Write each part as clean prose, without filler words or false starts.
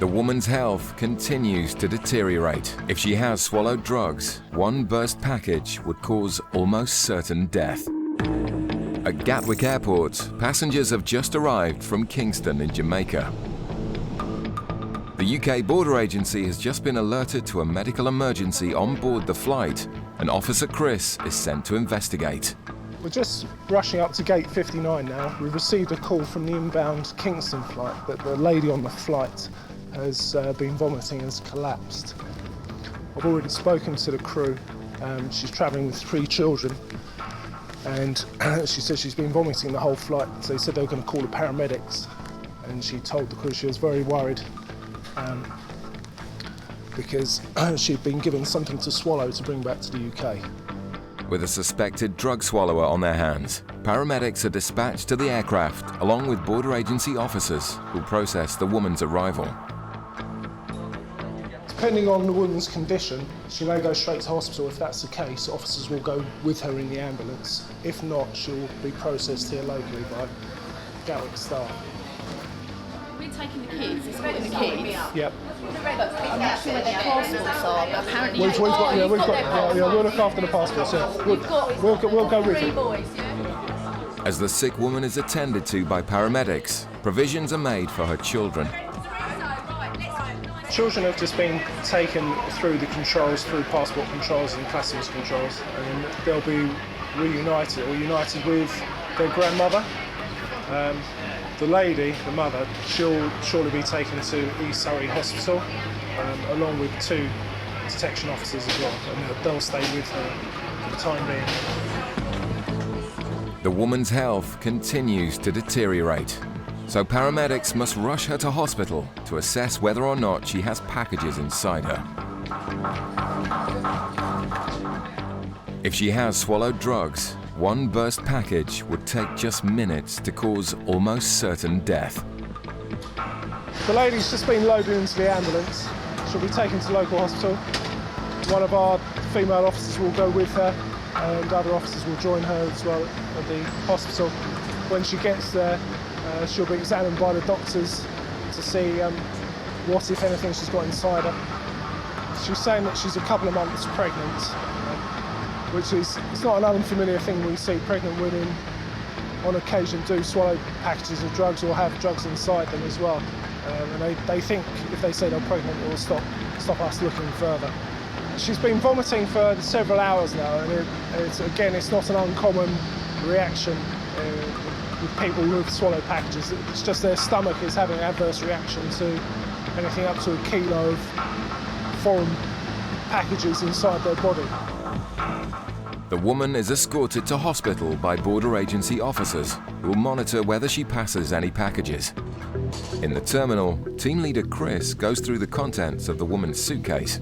The woman's health continues to deteriorate. If she has swallowed drugs, one burst package would cause almost certain death. At Gatwick Airport, passengers have just arrived from Kingston in Jamaica. The UK Border Agency has just been alerted to a medical emergency on board the flight, and Officer Chris is sent to investigate. We're just rushing up to gate 59 now. We've received a call from the inbound Kingston flight that the lady on the flight has been vomiting and has collapsed. I've already spoken to the crew. She's travelling with 3 children, and she said she's been vomiting the whole flight. So they said they were going to call the paramedics, and she told the crew she was very worried because she'd been given something to swallow to bring back to the UK. With a suspected drug swallower on their hands, paramedics are dispatched to the aircraft along with border agency officers who process the woman's arrival. Depending on the woman's condition, she may go straight to hospital. If that's the case, officers will go with her in the ambulance. If not, she'll be processed here locally by Gatwick staff. We're taking the kids, escorting the kids. Yep. I'm not sure where their passports are, but apparently we'll look after the passports. Yeah. We'll go with you. Boys, yeah? As the sick woman is attended to by paramedics, provisions are made for her children. Children have just been taken through the controls, through passport controls and customs controls, and they'll be reunited or united with their grandmother. The lady, the mother, she'll surely be taken to East Surrey Hospital, along with 2 detection officers as well, and they'll stay with her for the time being. The woman's health continues to deteriorate, so paramedics must rush her to hospital to assess whether or not she has packages inside her. If she has swallowed drugs, one burst package would take just minutes to cause almost certain death. The lady's just been loaded into the ambulance. She'll be taken to local hospital. One of our female officers will go with her, and other officers will join her as well at the hospital. When she gets there, she'll be examined by the doctors to see what, if anything, she's got inside her. She's saying that she's a couple of months pregnant, which is, it's not an unfamiliar thing. We see pregnant women on occasion do swallow packages of drugs or have drugs inside them as well. And they think if they say they're pregnant, it will stop us looking further. She's been vomiting for several hours now, and it's not an uncommon reaction with people who've swallowed packages. It's just their stomach is having an adverse reaction to anything up to 1 kilo of foreign packages inside their body. The woman is escorted to hospital by border agency officers who will monitor whether she passes any packages. In the terminal, team leader Chris goes through the contents of the woman's suitcase.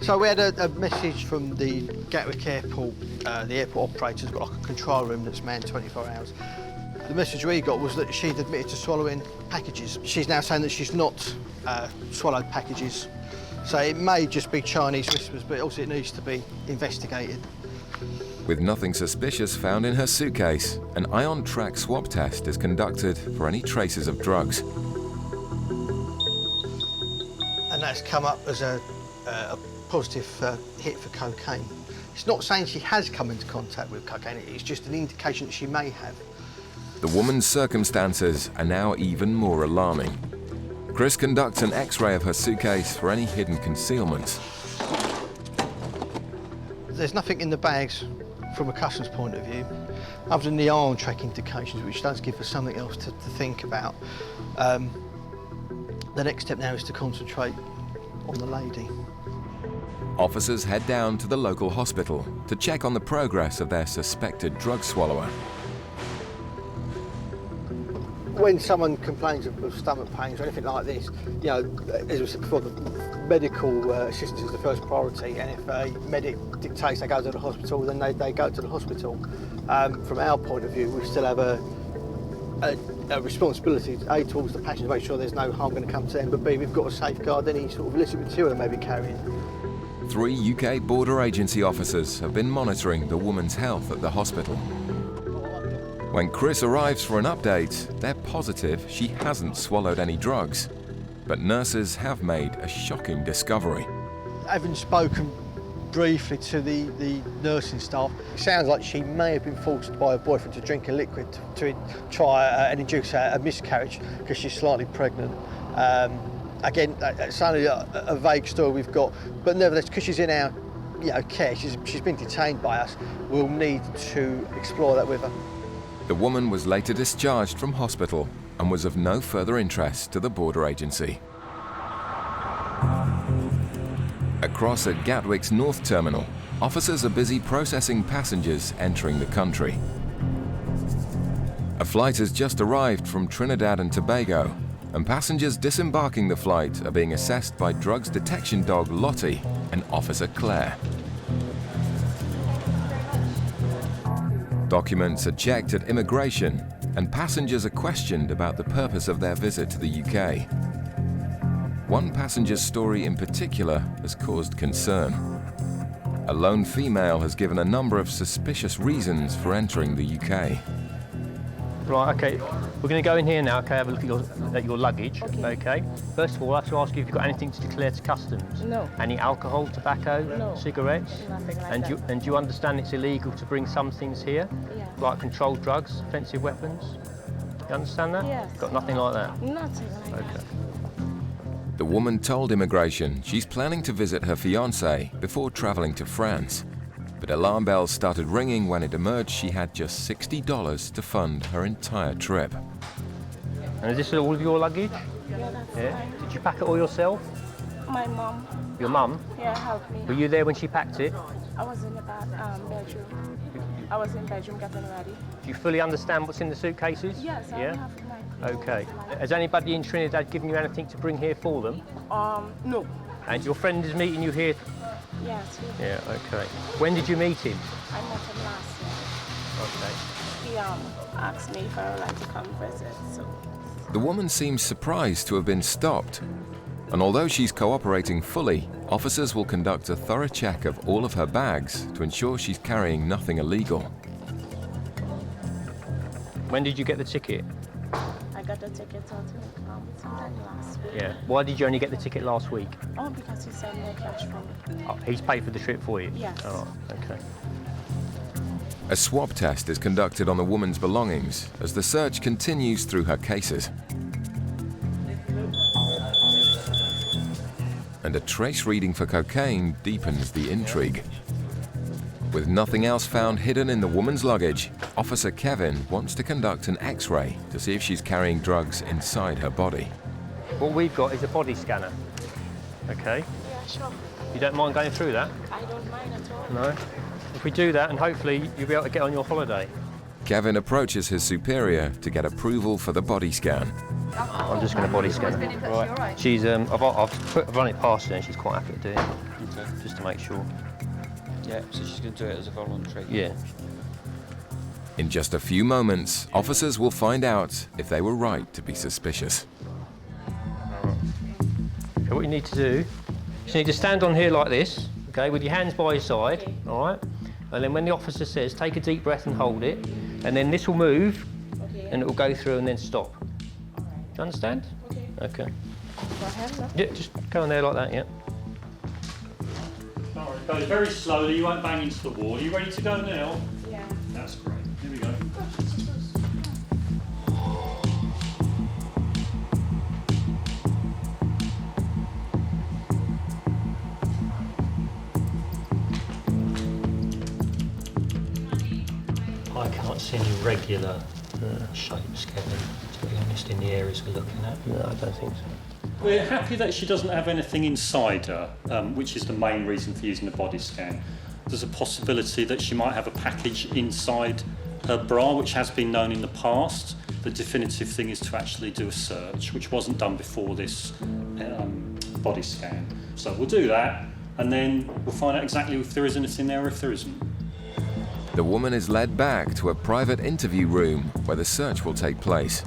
So we had a message from the Gatwick Airport. The airport operator's got like a control room that's manned 24 hours. The message we got was that she'd admitted to swallowing packages. She's now saying that she's not swallowed packages. So it may just be Chinese whispers, but also it needs to be investigated. With nothing suspicious found in her suitcase, an ion track swab test is conducted for any traces of drugs. And that's come up as a positive hit for cocaine. It's not saying she has come into contact with cocaine, it's just an indication that she may have. The woman's circumstances are now even more alarming. Chris conducts an X-ray of her suitcase for any hidden concealments. There's nothing in the bags from a customs point of view, other than the ion track indications, which does give us something else to think about. The next step now is to concentrate on the lady. Officers head down to the local hospital to check on the progress of their suspected drug swallower. When someone complains of stomach pains or anything like this, you know, as we said before, the medical assistance is the first priority, and if a medic dictates they go to the hospital, then they go to the hospital. From our point of view, we still have a responsibility, A, towards the patient to make sure there's no harm going to come to them, but B, we've got to safeguard any sort of illicit material they may be carrying. 3 UK border agency officers have been monitoring the woman's health at the hospital. When Chris arrives for an update, they're positive she hasn't swallowed any drugs. But nurses have made a shocking discovery. Having spoken briefly to the nursing staff, it sounds like she may have been forced by her boyfriend to drink a liquid to try and induce a miscarriage because she's slightly pregnant. Again, it's only a vague story we've got, but nevertheless, because she's in our care, she's been detained by us, we'll need to explore that with her. The woman was later discharged from hospital and was of no further interest to the border agency. Across at Gatwick's North Terminal, officers are busy processing passengers entering the country. A flight has just arrived from Trinidad and Tobago, and passengers disembarking the flight are being assessed by drugs detection dog Lottie and Officer Claire. Documents are checked at immigration, and passengers are questioned about the purpose of their visit to the UK. One passenger's story in particular has caused concern. A lone female has given a number of suspicious reasons for entering the UK. Right, okay, we're going to go in here now, okay, have a look at your luggage, okay. First of all, I have to ask you if you've got anything to declare to customs. No. Any alcohol, tobacco, No. cigarettes? Nothing like and that. do you understand it's illegal to bring some things here? Yeah. Like controlled drugs, offensive weapons? You understand that? Yes. Got nothing like that? Nothing like Okay. that. The woman told immigration she's planning to visit her fiancé before traveling to France. But alarm bells started ringing when it emerged she had just $60 to fund her entire trip. And is this all of your luggage? Yeah, that's Yeah. fine. Did you pack it all yourself? My mom, Your mum? helped me. Were you there when she packed it? I was in the bedroom. I was in bedroom getting ready. Do you fully understand what's in the suitcases? Yes, I Yeah? have my clothes. Okay. Has anybody in Trinidad given you anything to bring here for them? No. And your friend is meeting you here? Yes, Yeah, okay. When did you meet him? I met him last Okay. year. He asked me if I would like to come visit, so. The woman seems surprised to have been stopped. And although she's cooperating fully, officers will conduct a thorough check of all of her bags to ensure she's carrying nothing illegal. When did you get the ticket? I got the ticket sometime last week. Yeah. Why did you only get the ticket last week? Oh, because he sent me a cash from me. Oh, he's paid for the trip for you? Yes. Oh, okay. A swab test is conducted on the woman's belongings as the search continues through her cases. And a trace reading for cocaine deepens the intrigue. With nothing else found hidden in the woman's luggage, Officer Kevin wants to conduct an X-ray to see if she's carrying drugs inside her body. What we've got is a body scanner. Okay. Yeah, sure. You don't mind going through that? I don't mind at all. No? If we do that, and hopefully you'll be able to get on your holiday. Kevin approaches his superior to get approval for the body scan. I'm just going to body scan her. Right. She's I've run it past her and she's quite happy to do it, Okay. just to make sure. Yeah, so she's going to do it as a voluntary. Yeah. In just a few moments, officers will find out if they were right to be suspicious. Okay, what you need to do, you just need to stand on here like this, okay, with your hands by your side, all right? And then when the officer says, take a deep breath and hold it, and then this will move, and it will go through and then stop. Do you understand? Okay. Go ahead, no? Yeah, just go on there like that, yeah. All right, go very slowly, you won't bang into the wall. Are you ready to go now? Yeah. That's great. Here we go. I can't see any regular shapes, Kevin, to be honest, in the areas we're looking at. No, I don't think so. We're happy that she doesn't have anything inside her, which is the main reason for using the body scan. There's a possibility that she might have a package inside her bra, which has been known in the past. The definitive thing is to actually do a search, which wasn't done before this body scan. So we'll do that, and then we'll find out exactly if there is anything there or if there isn't. The woman is led back to a private interview room where the search will take place.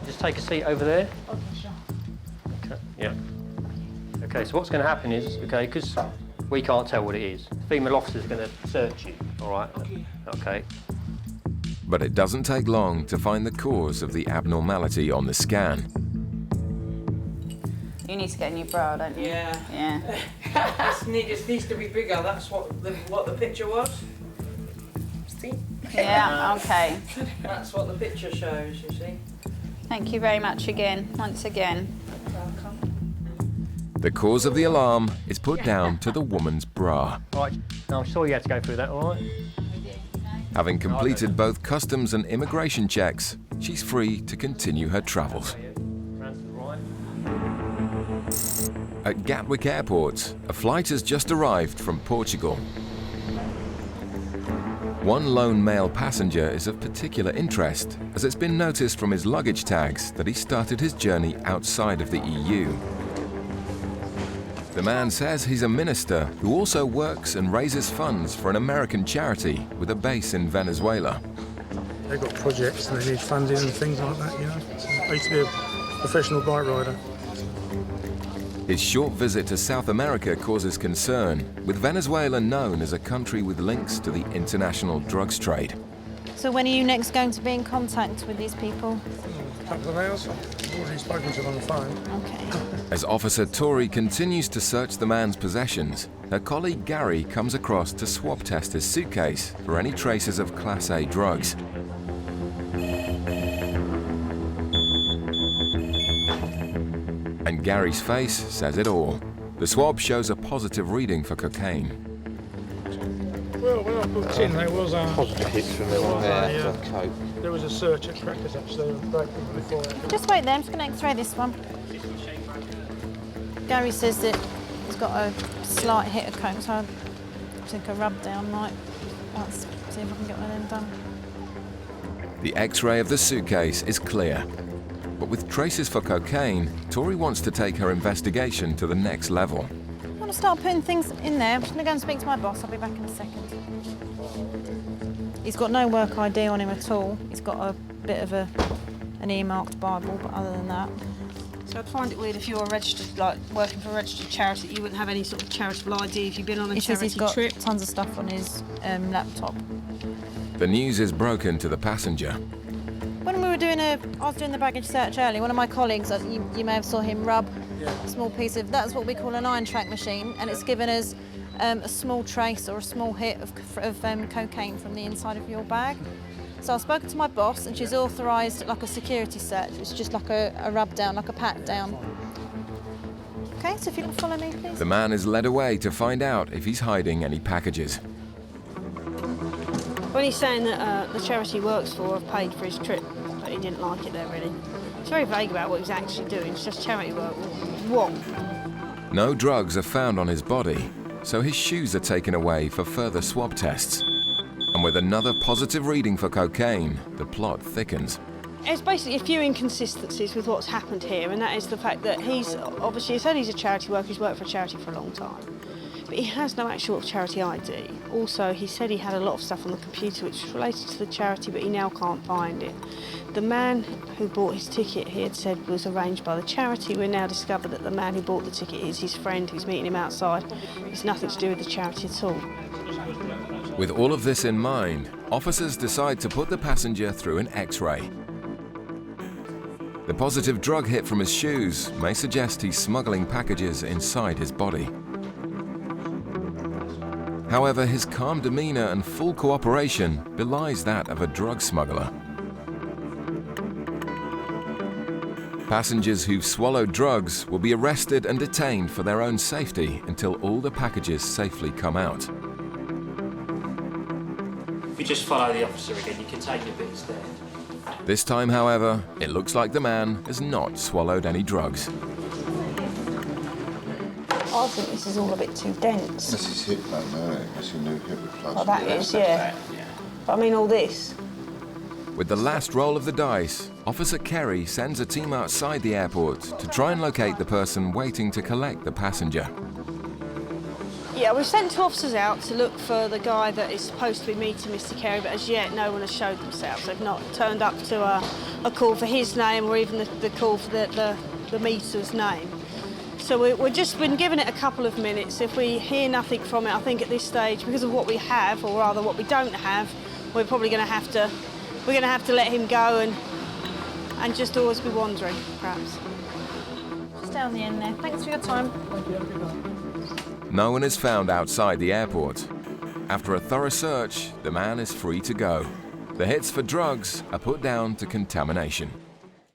Just take a seat over there. Okay, sure. Okay, yeah. Okay, so what's going to happen is, okay, because we can't tell what it is, the female officer's going to search you, all right? Okay. But it doesn't take long to find the cause of the abnormality on the scan. You need to get a new bra, don't you? Yeah. Yeah. It needs to be bigger. That's what the picture was. See? Yeah, okay. That's what the picture shows, you see. Thank you very much again, once again. The cause of the alarm is put down to the woman's bra. Right, now I'm sure you had to go through that, all right? Having completed both customs and immigration checks, she's free to continue her travels. Round to the right. At Gatwick Airport, a flight has just arrived from Portugal. One lone male passenger is of particular interest, as it's been noticed from his luggage tags that he started his journey outside of the EU. The man says he's a minister who also works and raises funds for an American charity with a base in Venezuela. They've got projects and they need funding and things like that, you know. I used to be a professional bike rider. His short visit to South America causes concern, with Venezuela known as a country with links to the international drugs trade. So when are you next going to be in contact with these people? A couple of hours. I've already spoken to them on the phone. Okay. As Officer Tori continues to search the man's possessions, her colleague Gary comes across to swab test his suitcase for any traces of Class A drugs. And Gary's face says it all. The swab shows a positive reading for cocaine. Well, when I booked in, there was a Positive hits from coke. there was a search at Crackers actually before. Just wait there, I'm just going to x-ray this one. Gary says that he's got a slight hit of coke, so I think a rub down might. Let's see if I can get one of them done. The X-ray of the suitcase is clear. But with traces for cocaine, Tori wants to take her investigation to the next level. I want to start putting things in there. I'm just going to go and speak to my boss. I'll be back in a second. He's got no work ID on him at all. He's got a bit of an earmarked Bible, but other than that. So I'd find it weird if you're registered, like working for a registered charity, you wouldn't have any sort of charitable ID if you've been on a He says charity he's got trip. tons of stuff on his laptop. The news is broken to the passenger. When we were I was doing the baggage search earlier, one of my colleagues, you may have saw him rub a small piece of, that's what we call an iron track machine, and it's given us a small trace or a small hit of cocaine from the inside of your bag. So I've spoken to my boss and she's authorised like a security search. It's just like a rub down, like a pat down. Okay, so if you can follow me, please. The man is led away to find out if he's hiding any packages. When he's saying that the charity he works for have paid for his trip, but he didn't like it there really. It's very vague about what he was actually doing. It's just charity work. What? No drugs are found on his body, so his shoes are taken away for further swab tests. And with another positive reading for cocaine, the plot thickens. There's basically a few inconsistencies with what's happened here, and that is the fact that he said he's a charity worker, he's worked for a charity for a long time. But he has no actual charity ID. Also, he said he had a lot of stuff on the computer which was related to the charity, but he now can't find it. The man who bought his ticket, he had said, was arranged by the charity. We're now discovered that the man who bought the ticket is his friend who's meeting him outside. It's nothing to do with the charity at all. With all of this in mind, officers decide to put the passenger through an X-ray. The positive drug hit from his shoes may suggest he's smuggling packages inside his body. However, his calm demeanour and full cooperation belies that of a drug smuggler. Passengers who've swallowed drugs will be arrested and detained for their own safety until all the packages safely come out. If you just follow the officer again, you can take your bits there. This time, however, it looks like the man has not swallowed any drugs. I think this is all a bit too dense. This is hip bone, isn't it? That's your new hip replacement. Well, that is, yeah. But I mean, all this. With the last roll of the dice, Officer Kerry sends a team outside the airport to try and locate the person waiting to collect the passenger. Yeah, we've sent 2 officers out to look for the guy that is supposed to be meeting Mr. Kerry, but as yet no one has showed themselves. They've not turned up to a call for his name or even the call for the meter's name. So we've just been given it a couple of minutes. If we hear nothing from it, I think at this stage, because of what we have, or rather what we don't have, we're probably going to have to let him go and just always be wandering, perhaps. Just down the end there. Thanks for your time. No one is found outside the airport. After a thorough search, the man is free to go. The hits for drugs are put down to contamination.